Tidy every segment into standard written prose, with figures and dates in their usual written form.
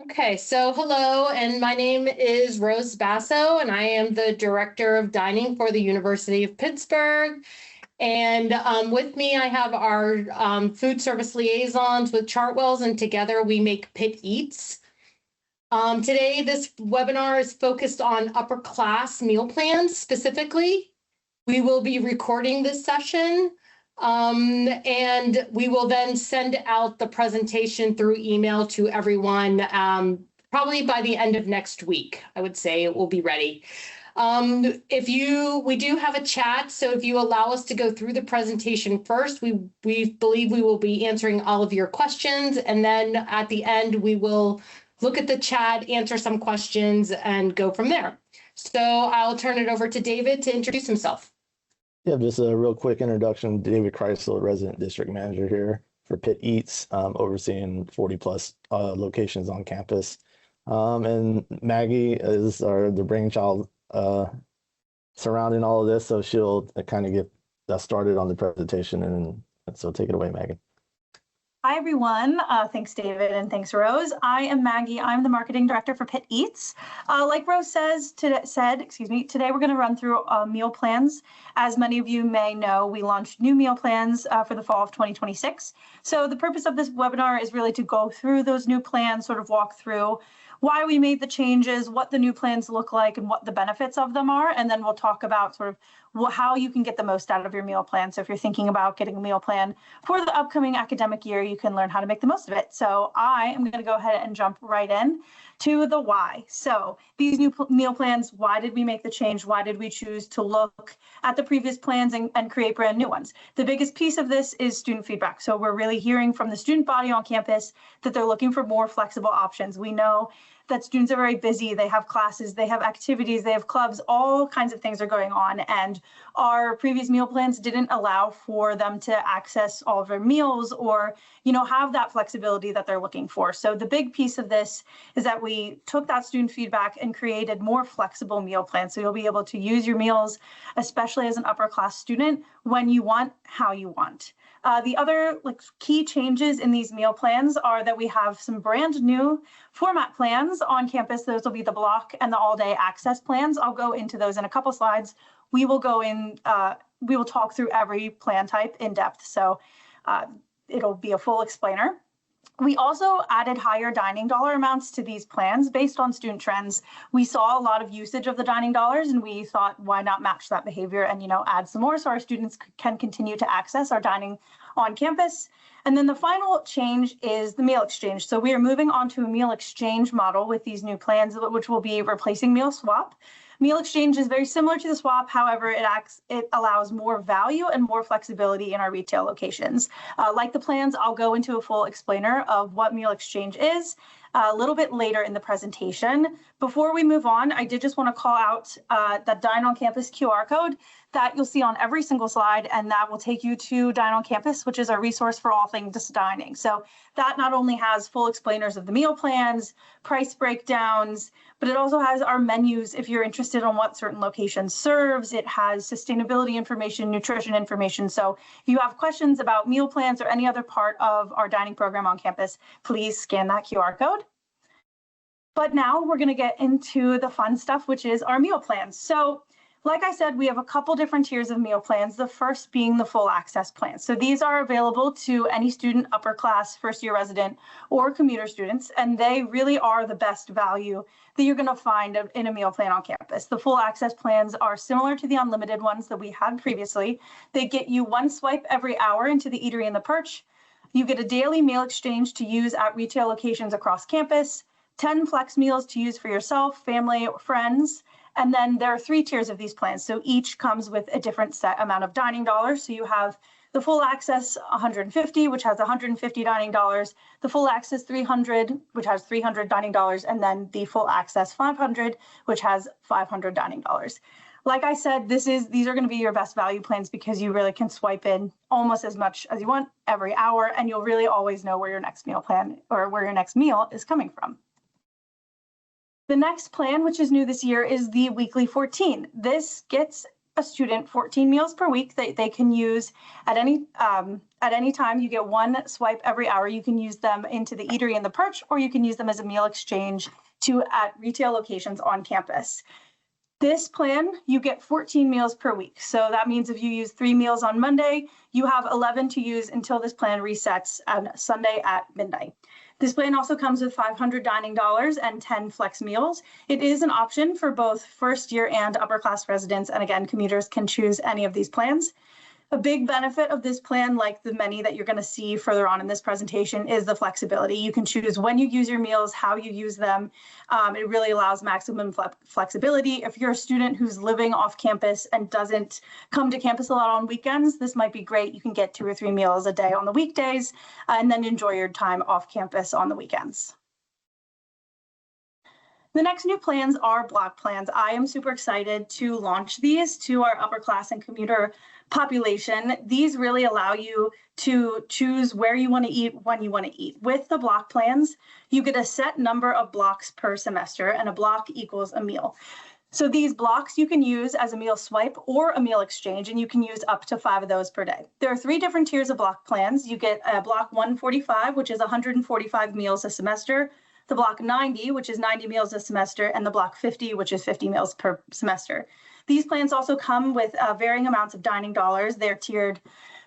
Okay, so hello, and my name is Rose Basso, and I am the Director of Dining for the University of Pittsburgh. And with me, I have our food service liaisons with Chartwells, and together we make Pitt Eats. Today, this webinar is focused on upper class meal plans specifically. We will be recording this session, and we will then send out the presentation through email to everyone probably by the end of next week. I would say it will be ready. We do have a chat, so if you allow us to go through the presentation first, we believe we will be answering all of your questions, and then at the end we will look at the chat, answer some questions, and go from there. So I'll turn it over to David to introduce himself. Yeah, just a real quick introduction. David Kreisel, resident district manager here for Pitt Eats, overseeing 40 plus locations on campus. And Maggie is the brainchild surrounding all of this, so she'll kind of get us started on the presentation, and so take it away, Maggie. Hi, everyone. Thanks, David, and thanks, Rose. I am Maggie. I'm the marketing director for Pitt Eats. Like Rose today we're going to run through meal plans. As many of you may know, we launched new meal plans for the fall of 2026. So the purpose of this webinar is really to go through those new plans, sort of walk through why we made the changes, what the new plans look like, and what the benefits of them are. And then we'll talk about sort of how you can get the most out of your meal plan. So if you're thinking about getting a meal plan for the upcoming academic year, you can learn how to make the most of it. So I am going to go ahead and jump right in to the why. So these new meal plans, why did we make the change? Why did we choose to look at the previous plans and create brand new ones? The biggest piece of this is student feedback. So we're really hearing from the student body on campus that they're looking for more flexible options. We know that students are very busy, they have classes, they have activities, they have clubs, all kinds of things are going on. And our previous meal plans didn't allow for them to access all of their meals or, have that flexibility that they're looking for. So the big piece of this is that we took that student feedback and created more flexible meal plans. So you'll be able to use your meals, especially as an upper class student, when you want, how you want. The other key changes in these meal plans are that we have some brand new format plans on campus. Those will be the block and the all-day access plans. I'll go into those in a couple slides. We will talk through every plan type in depth, so it'll be a full explainer. We also added higher dining dollar amounts to these plans based on student trends. We saw a lot of usage of the dining dollars, and we thought, why not match that behavior and add some more so our students can continue to access our dining on campus. And then the final change is the meal exchange. So we are moving on to a meal exchange model with these new plans, which will be replacing meal swap. Meal exchange is very similar to the swap. However, it allows more value and more flexibility in our retail locations. Like the plans, I'll go into a full explainer of what meal exchange is a little bit later in the presentation. Before we move on, I did just want to call out the Dine on Campus QR code that you'll see on every single slide, and that will take you to Dine on Campus, which is our resource for all things dining. So that not only has full explainers of the meal plans, price breakdowns, but it also has our menus if you're interested on what certain location serves. It has sustainability information, nutrition information. So if you have questions about meal plans or any other part of our dining program on campus, please scan that QR code. But now we're going to get into the fun stuff, which is our meal plans. So like I said, we have a couple different tiers of meal plans, the first being the full access plan. So these are available to any student, upper class, first year resident, or commuter students, and they really are the best value that you're going to find in a meal plan on campus. The full access plans are similar to the unlimited ones that we had previously. They get you one swipe every hour into the eatery and the perch. You get a daily meal exchange to use at retail locations across campus, 10 flex meals to use for yourself, family, or friends. And then there are 3 tiers of these plans. So each comes with a different set amount of dining dollars. So you have the full access 150, which has 150 dining dollars, the full access 300, which has 300 dining dollars, and then the full access 500, which has 500 dining dollars. Like I said, these are going to be your best value plans because you really can swipe in almost as much as you want every hour, and you'll really always know where your next meal plan or where your next meal is coming from. The next plan, which is new this year, is the weekly 14. This gets a student 14 meals per week that they can use at any time. You get one swipe every hour. You can use them into the eatery and the perch, or you can use them as a meal exchange at retail locations on campus. This plan, you get 14 meals per week. So that means if you use 3 meals on Monday, you have 11 to use until this plan resets on Sunday at midnight. This plan also comes with $500 dining dollars and 10 flex meals. It is an option for both first year and upper class residents. And again, commuters can choose any of these plans. A big benefit of this plan, like the many that you're going to see further on in this presentation, is the flexibility. You can choose when you use your meals, how you use them. It really allows maximum flexibility. If you're a student who's living off campus and doesn't come to campus a lot on weekends, this might be great. You can get 2 or 3 meals a day on the weekdays and then enjoy your time off campus on the weekends. The next new plans are block plans. I am super excited to launch these to our upper class and commuter population. These really allow you to choose where you want to eat, when you want to eat. With the block plans, you get a set number of blocks per semester, and a block equals a meal. So these blocks you can use as a meal swipe or a meal exchange, and you can use up to 5 of those per day. There are 3 different tiers of block plans. You get a block 145, which is 145 meals a semester, the block 90, which is 90 meals a semester, and the block 50, which is 50 meals per semester. These plans also come with varying amounts of dining dollars. They're tiered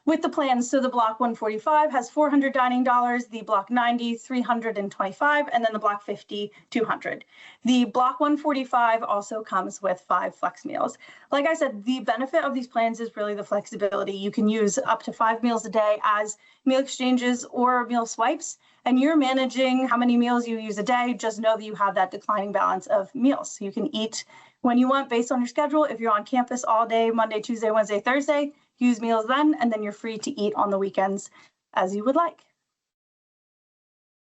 with the plans. So the block 145 has 400 dining dollars, the block 90, 325, and then the block 50, 200. The block 145 also comes with 5 flex meals. Like I said, the benefit of these plans is really the flexibility. You can use up to 5 meals a day as meal exchanges or meal swipes, and you're managing how many meals you use a day. Just know that you have that declining balance of meals. So you can eat when you want based on your schedule. If you're on campus all day, Monday, Tuesday, Wednesday, Thursday, use meals then, and then you're free to eat on the weekends as you would like.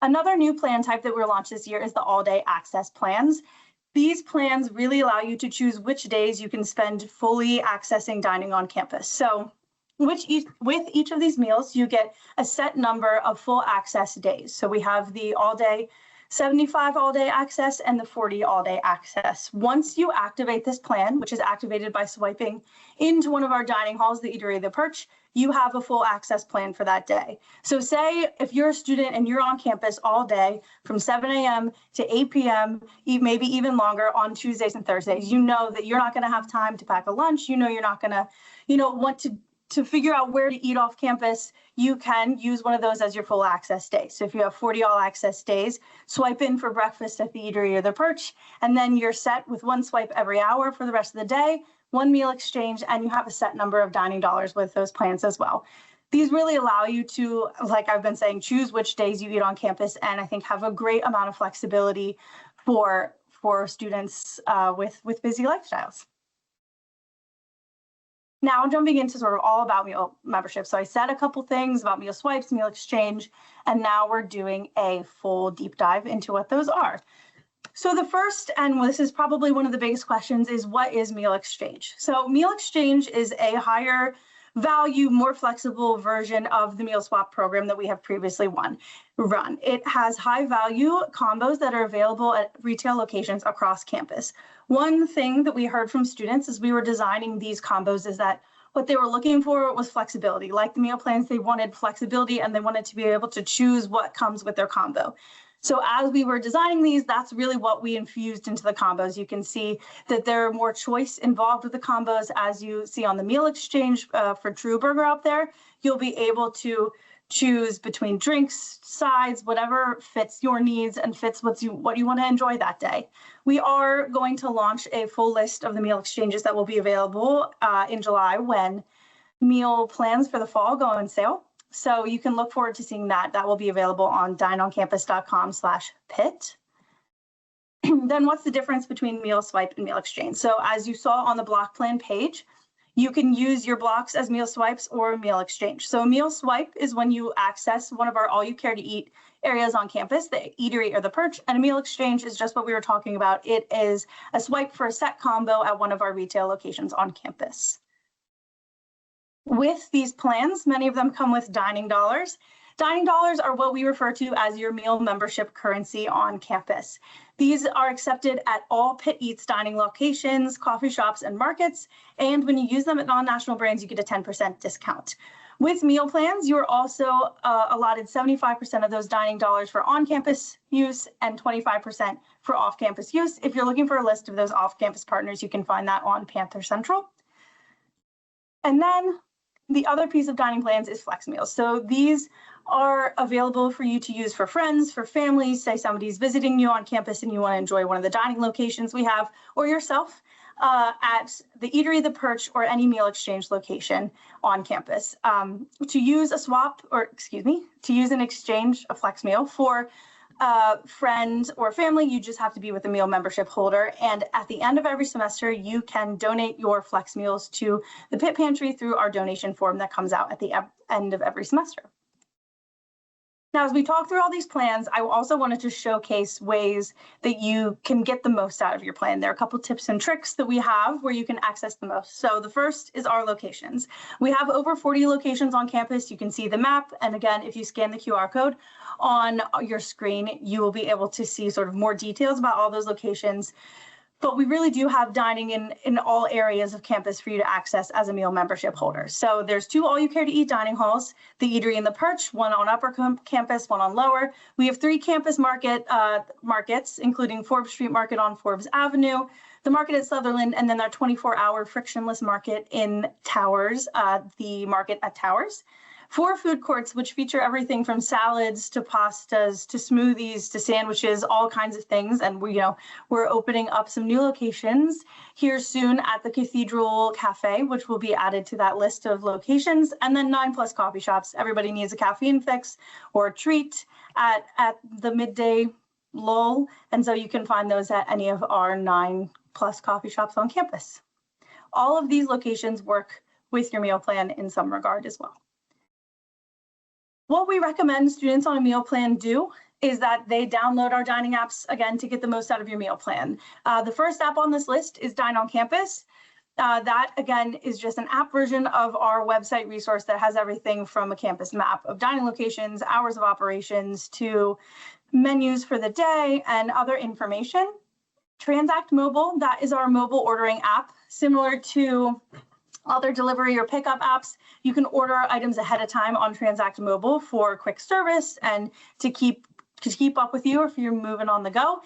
Another new plan type that we're launched this year is the all-day access plans. These plans really allow you to choose which days you can spend fully accessing dining on campus. So with each of these meals, you get a set number of full access days. So we have the all-day 75 all-day access and the 40 all-day access. Once you activate this plan, which is activated by swiping into one of our dining halls, the eatery, the perch, you have a full access plan for that day. So say if you're a student and you're on campus all day from 7 a.m. to 8 p.m., maybe even longer on Tuesdays and Thursdays, you know that you're not going to have time to pack a lunch. You know you're not going to, want to figure out where to eat off campus. You can use one of those as your full access day. So if you have 40 all access days, swipe in for breakfast at the eatery or the perch, and then you're set with 1 swipe every hour for the rest of the day, 1 meal exchange, and you have a set number of dining dollars with those plans as well. These really allow you to, like I've been saying, choose which days you eat on campus, and I think have a great amount of flexibility for students with busy lifestyles. Now jumping into sort of all about meal membership. So I said a couple things about meal swipes, meal exchange, and now we're doing a full deep dive into what those are. So the first, and this is probably one of the biggest questions, is what is meal exchange? So meal exchange is a higher value, more flexible version of the meal swap program that we have previously run. It has high value combos that are available at retail locations across campus. One thing that we heard from students as we were designing these combos is that what they were looking for was flexibility. Like the meal plans, they wanted flexibility and they wanted to be able to choose what comes with their combo. So as we were designing these, that's really what we infused into the combos. You can see that there are more choice involved with the combos. As you see on the meal exchange for True Burger up there, you'll be able to choose between drinks, sides, whatever fits your needs and fits what you want to enjoy that day. We are going to launch a full list of the meal exchanges that will be available in July when meal plans for the fall go on sale. So you can look forward to seeing that. That will be available on dineoncampus.com/Pitt. Then what's the difference between meal swipe and meal exchange? So as you saw on the block plan page, you can use your blocks as meal swipes or meal exchange. So a meal swipe is when you access one of our all you care to eat areas on campus, the eatery or the perch, and a meal exchange is just what we were talking about. It is a swipe for a set combo at one of our retail locations on campus. With these plans, many of them come with dining dollars. Dining dollars are what we refer to as your meal membership currency on campus. These are accepted at all Pitt Eats dining locations, coffee shops, and markets. And when you use them at non-national brands, you get a 10% discount. With meal plans, you are also allotted 75% of those dining dollars for on-campus use and 25% for off-campus use. If you're looking for a list of those off-campus partners, you can find that on Panther Central. And then the other piece of dining plans is flex meals. So these are available for you to use for friends, for families, say somebody's visiting you on campus and you want to enjoy one of the dining locations we have, or yourself at the Eatery, the Perch, or any meal exchange location on campus. To use an exchange, a flex meal for friend or family, you just have to be with a meal membership holder. And at the end of every semester, you can donate your flex meals to the Pitt Pantry through our donation form that comes out at the end of every semester. Now, as we talk through all these plans, I also wanted to showcase ways that you can get the most out of your plan. There are a couple tips and tricks that we have where you can access the most. So the first is our locations. We have over 40 locations on campus. You can see the map. And again, if you scan the QR code on your screen, you will be able to see sort of more details about all those locations. But we really do have dining in all areas of campus for you to access as a meal membership holder. So there's 2 all-you-care-to-eat dining halls, the Eatery and the Perch, one on upper campus, one on lower. We have 3 campus markets, including Forbes Street Market on Forbes Avenue, the market at Sutherland, and then our 24-hour frictionless market in Towers, the market at Towers. 4 food courts, which feature everything from salads to pastas to smoothies to sandwiches, all kinds of things. And we're opening up some new locations here soon at the Cathedral Cafe, which will be added to that list of locations. And then 9+ coffee shops. Everybody needs a caffeine fix or a treat at the midday lull. And so you can find those at any of our 9+ coffee shops on campus. All of these locations work with your meal plan in some regard as well. What we recommend students on a meal plan do is that they download our dining apps, again, to get the most out of your meal plan. The first app on this list is Dine on Campus. That, again, is just an app version of our website resource that has everything from a campus map of dining locations, hours of operations, to menus for the day and other information. Transact Mobile, that is our mobile ordering app, similar to other delivery or pickup apps. You can order items ahead of time on Transact Mobile for quick service and to keep up with you if you're moving on the go.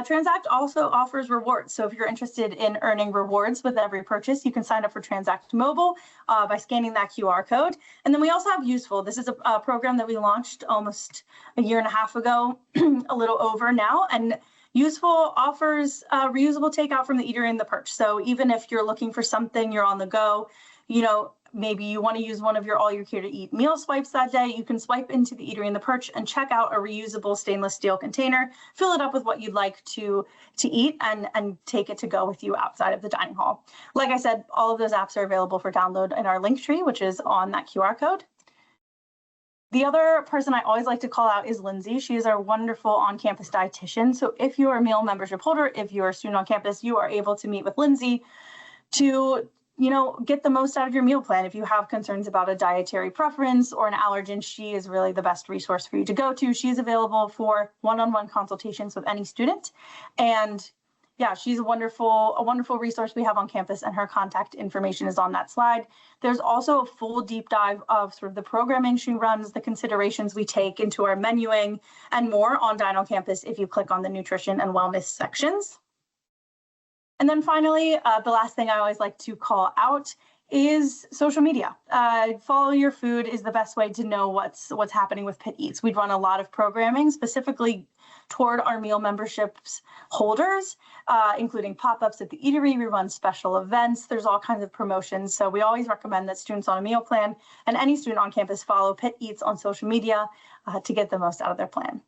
Transact also offers rewards. So if you're interested in earning rewards with every purchase, you can sign up for Transact Mobile by scanning that QR code. And then we also have Useful. This is a program that we launched almost a year and a half ago, a little over now. And Useful offers reusable takeout from the Eatery and the Perch. So even if you're looking for something, you're on the go, maybe you want to use one of your all-you-care-to-eat meal swipes that day, you can swipe into the Eatery and the Perch and check out a reusable stainless steel container, fill it up with what you'd like to eat, and take it to go with you outside of the dining hall. Like I said, all of those apps are available for download in our link tree, which is on that QR code. The other person I always like to call out is Lindsay. She is our wonderful on-campus dietitian. So if you're a meal membership holder, if you're a student on campus, you are able to meet with Lindsay to get the most out of your meal plan. If you have concerns about a dietary preference or an allergen, she is really the best resource for you to go to. She's available for one-on-one consultations with any student. And yeah, she's a wonderful resource we have on campus, and her contact information is on that slide. There's also a full deep dive of sort of the programming she runs, the considerations we take into our menuing, and more on Dine on Campus if you click on the nutrition and wellness sections. And then finally, the last thing I always like to call out is social media. Follow your food is the best way to know what's happening with Pitt Eats. We run a lot of programming specifically toward our meal memberships holders, including pop-ups at the Eatery. We run special events. There's all kinds of promotions. So we always recommend that students on a meal plan and any student on campus follow Pitt Eats on social media to get the most out of their plan.